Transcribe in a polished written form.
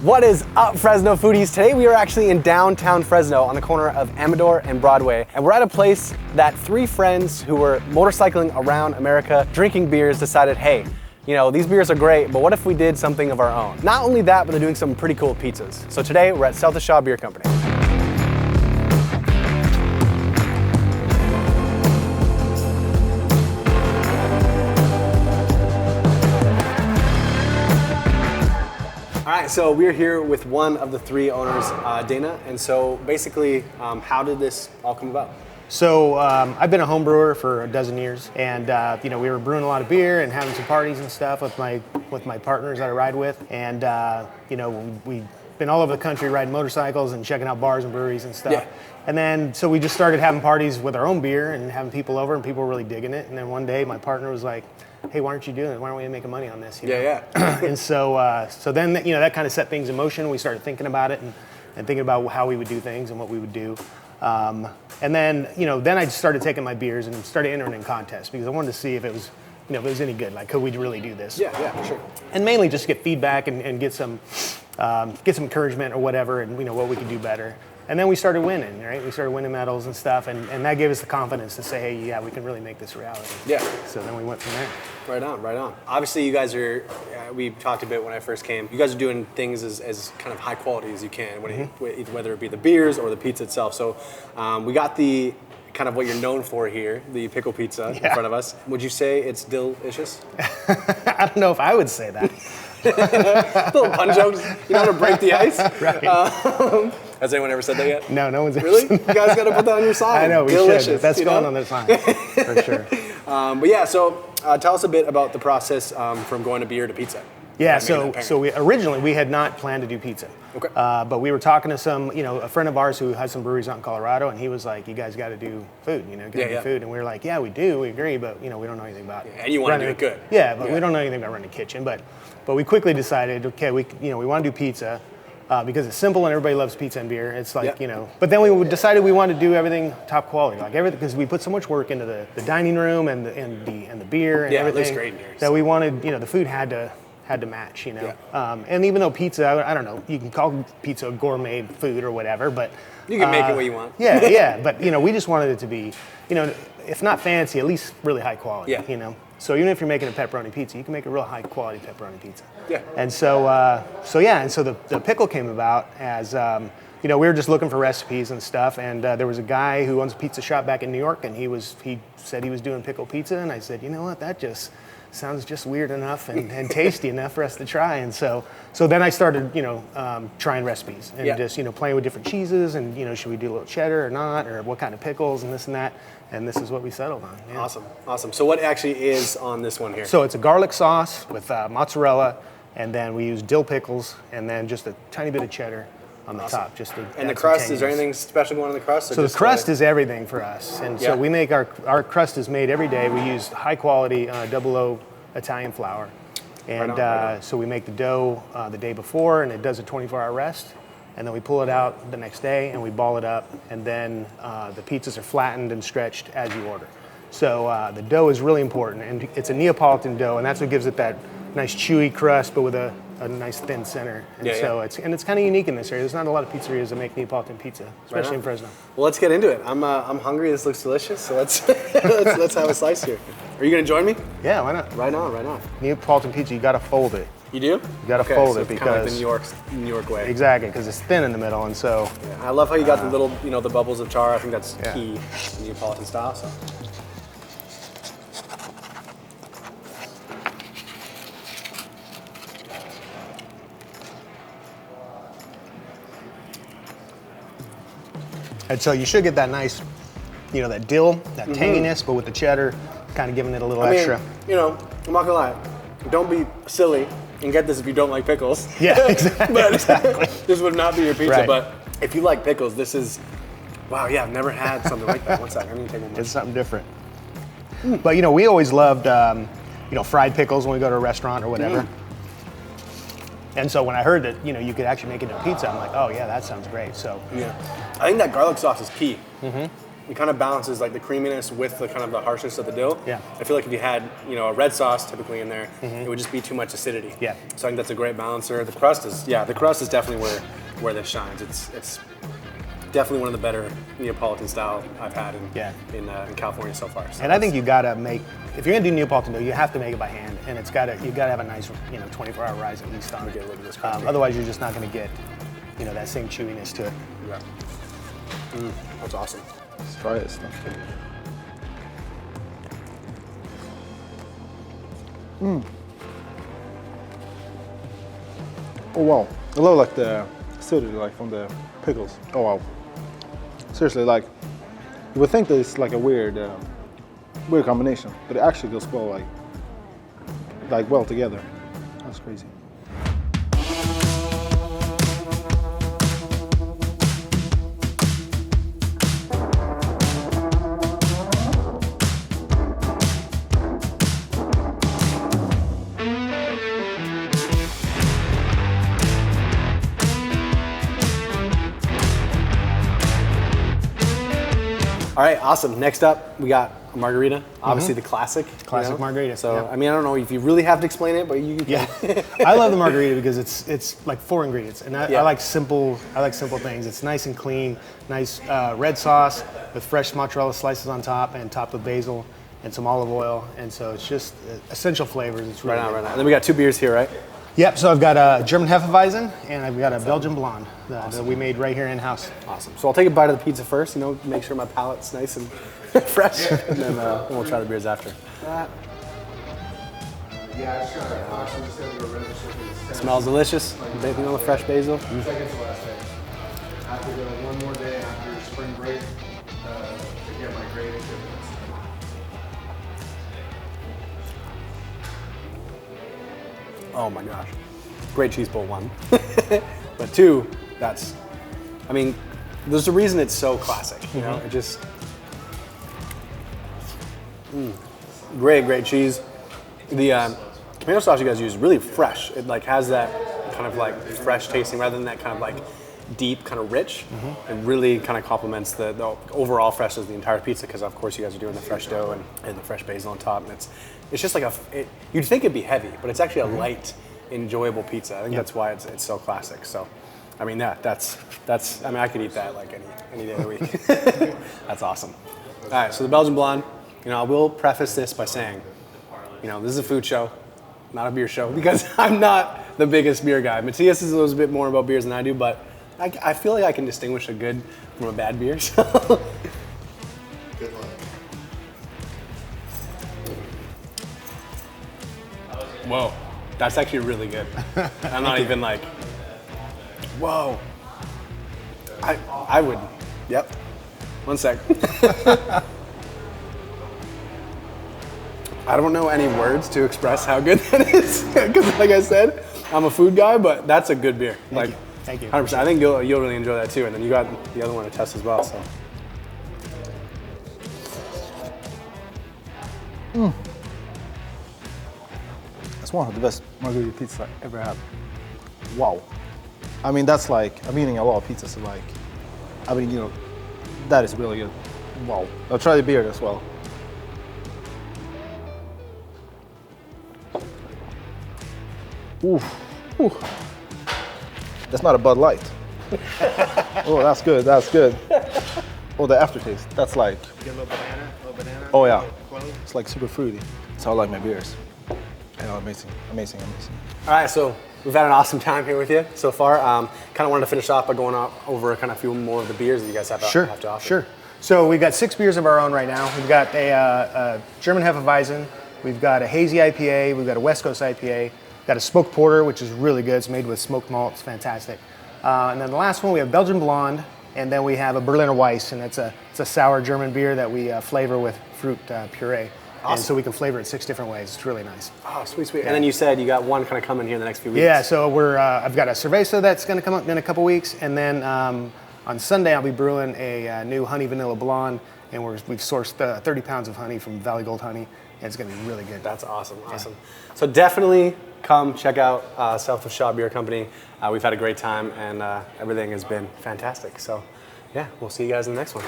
What is up, Fresno Foodies? Today we are actually in downtown Fresno on the corner of Amador and Broadway, and we're at a place that three friends who were motorcycling around America drinking beers decided, hey, you know, these beers are great, but what if we did something of our own? Not only that, but they're doing some pretty cool pizzas. So today we're at South of Shaw Beer Company. All right, so we're here with one of the three owners, Dana. And so basically, how did this all come about? So I've been a home brewer for a dozen years, and you know, we were brewing a lot of beer and having some parties and stuff with my partners that I ride with, and you know, we've been all over the country riding motorcycles and checking out bars and breweries and stuff. Yeah. And then so we just started having parties with our own beer and having people over, and people were really digging it. And then one day my partner was like, hey, why aren't you doing it? Why aren't we making money on this? You know? Yeah. And so then, you know, that kind of set things in motion. We started thinking about it and thinking about how we would do things and what we would do. And then, you know, then I just started taking my beers and started entering in contests because I wanted to see if it was, you know, if it was any good. Like, could we really do this? Yeah, for sure. And mainly just get feedback and get some encouragement or whatever, and you know what we could do better. And then we started winning, right? We started winning medals and stuff, and that gave us the confidence to say, hey, yeah, we can really make this a reality. Yeah. So then we went from there. Right on. Obviously, you guys are, we talked a bit when I first came, you guys are doing things as kind of high quality as you can, whether it be the beers or the pizza itself. So we got the kind of what you're known for here, the pickle pizza in front of us. Would you say it's delicious? I don't know if I would say that. Little pun jokes, you know how to break the ice? Right. Has anyone ever said that yet? No, no one's ever Really? said that. You guys got to put that on your sign. I know, we delicious, should. That's going know? on the sign, for sure. But yeah, so tell us a bit about the process from going to beer to pizza. Yeah, so we originally had not planned to do pizza. Okay. But we were talking to some, you know, a friend of ours who has some breweries out in Colorado, and he was like, you guys got to do food, you know, do food. And we were like, yeah, we do, we agree, but, you know, we don't know anything about it. And you want to do it good. Yeah, but we don't know anything about running a kitchen. But we quickly decided, okay, we want to do pizza because it's simple and everybody loves pizza and beer. It's like, you know, but then we decided we wanted to do everything top quality, like everything, because we put so much work into the dining room and the beer and everything. It looks great in here. That we wanted, you know, the food had to match, you know. Yeah. And even though pizza, I don't know, you can call pizza gourmet food or whatever, but you can make it what you want. Yeah. But you know, we just wanted it to be, you know, if not fancy, at least really high quality. Yeah. You know. So even if you're making a pepperoni pizza, you can make a real high quality pepperoni pizza. Yeah. And so the pickle came about as you know, we were just looking for recipes and stuff, and there was a guy who owns a pizza shop back in New York, and he said he was doing pickle pizza, and I said, you know what, that just sounds just weird enough and tasty enough for us to try. And so then I started, you know, trying recipes and just, you know, playing with different cheeses and, you know, should we do a little cheddar or not, or what kind of pickles and this and that. And this is what we settled on. Yeah. Awesome. So what actually is on this one here? So it's a garlic sauce with mozzarella, and then we use dill pickles, and then just a tiny bit of cheddar on the top. Just to and the crust, is there anything special going on the crust? So the crust is everything for us. And so we make our crust is made every day. We use high quality 00 Italian flour. And so we make the dough the day before, and it does a 24-hour rest. And then we pull it out the next day and we ball it up, and then the pizzas are flattened and stretched as you order. So the dough is really important, and it's a Neapolitan dough, and that's what gives it that nice chewy crust, but with a nice thin center. And it's kind of unique in this area. There's not a lot of pizzerias that make Neapolitan pizza, especially in Fresno. Well, let's get into it. I'm hungry. This looks delicious. So let's let's have a slice here. Are you gonna join me? Yeah, why not? Right on. Neapolitan pizza, you gotta fold it. You do? You gotta fold it because kind of like the New York way. Exactly, because it's thin in the middle, and so. Yeah, I love how you got the little, you know, the bubbles of char. I think that's key in Neapolitan style. So. And so you should get that nice, you know, that dill, that tanginess, but with the cheddar, kind of giving it a little extra. You know, I'm not gonna lie. Don't be silly and get this if you don't like pickles. Yeah, exactly. But exactly. This would not be your pizza. Right. But if you like pickles, this is, wow, yeah, I've never had something like that. One second, I'm gonna take one more. It's something different. But you know, we always loved, you know, fried pickles when we go to a restaurant or whatever. And so when I heard that, you know, you could actually make it into pizza, I'm like, oh yeah, that sounds great. So I think that garlic sauce is key. it kind of balances like the creaminess with the kind of the harshness of the dough. Yeah. I feel like if you had, you know, a red sauce typically in there, it would just be too much acidity. Yeah. So I think that's a great balancer. The crust is definitely where this shines. It's definitely one of the better Neapolitan style I've had in California so far. So and I think you gotta make, if you're gonna do Neapolitan dough, you have to make it by hand, and you gotta have a nice 24-hour rise at least on it. Get a little bit of this Otherwise, you're just not gonna get that same chewiness to it. Yeah. That's awesome. Let's try it. Oh wow, I love like the acidity like from the pickles. Oh wow, seriously, like you would think that it's like a weird combination, but it actually goes well well together. That's crazy. All right, awesome. Next up, we got a margarita. Obviously, the classic. Classic margarita. So, yeah. I mean, I don't know if you really have to explain it, but you can. Yeah, I love the margarita because it's like 4 ingredients, and I like simple things. It's nice and clean, nice red sauce with fresh mozzarella slices on top, and topped with basil and some olive oil, and so it's just essential flavors. It's really Right on. And then we got 2 beers here, right? Yep. So I've got a German Hefeweizen and I've got a Belgian Blonde that we made right here in house. Awesome. So I'll take a bite of the pizza first, make sure my palate's nice and fresh, and then we'll try the beers after. Smells delicious. Baking on the fresh basil. Second to last day. I have to go one more day after spring break to get my grading. Oh my gosh. Great cheese bowl, 1. But 2, there's a reason it's so classic, It just, great cheese. The tomato sauce you guys use is really fresh. It like has that kind of like fresh tasting rather than that kind of like deep, kind of rich. It really kind of complements the overall freshness of the entire pizza because of course you guys are doing the fresh dough and the fresh basil on top, and it's just like you'd think it'd be heavy, but it's actually a light, enjoyable pizza. I think that's why it's so classic. So, I mean, that's I could eat that like any day of the week. That's awesome. All right, so the Belgian Blonde, I will preface this by saying, this is a food show, not a beer show, because I'm not the biggest beer guy. Matthias is a little bit more about beers than I do, but I feel like I can distinguish a good from a bad beer. So. Good luck. Whoa, that's actually really good. I'm not even like, whoa. I would, yep. 1 sec. I don't know any words to express how good that is, because like I said, I'm a food guy, but that's a good beer. Thank you. 100%. I think you'll really enjoy that too, and then you got the other one to test as well. So. That's one of the best margarita pizzas I ever had. Wow. I mean, that's like, I'm eating a lot of pizza, so like, that is really good. Wow. I'll try the beer as well. Oof. Ooh. That's not a Bud Light. Oh, that's good, that's good. Oh, the aftertaste, that's like... Get a little banana. Oh yeah, it's like super fruity. That's how I like my beers. Amazing. All right, so we've had an awesome time here with you so far. Kind of wanted to finish off by going over kind of a few more of the beers that you guys have to offer. Sure. So we've got 6 beers of our own right now. We've got a German Hefeweizen, we've got a hazy IPA, we've got a West Coast IPA, got a smoked porter, which is really good. It's made with smoked malt. It's fantastic. And then the last one, we have Belgian Blonde, and then we have a Berliner Weiss, and it's a sour German beer that we flavor with fruit puree. Awesome. And so we can flavor it 6 different ways. It's really nice. Oh, sweet. Yeah. And then you said you got one kind of coming here in the next few weeks. Yeah, so I've got a Cerveza that's going to come up in a couple weeks, and then on Sunday I'll be brewing a new honey vanilla blonde, and we've sourced 30 pounds of honey from Valley Gold Honey, and it's going to be really good. That's awesome. Yeah. So definitely come check out South of Shaw Beer Company. We've had a great time, and everything has been fantastic. So yeah, we'll see you guys in the next one.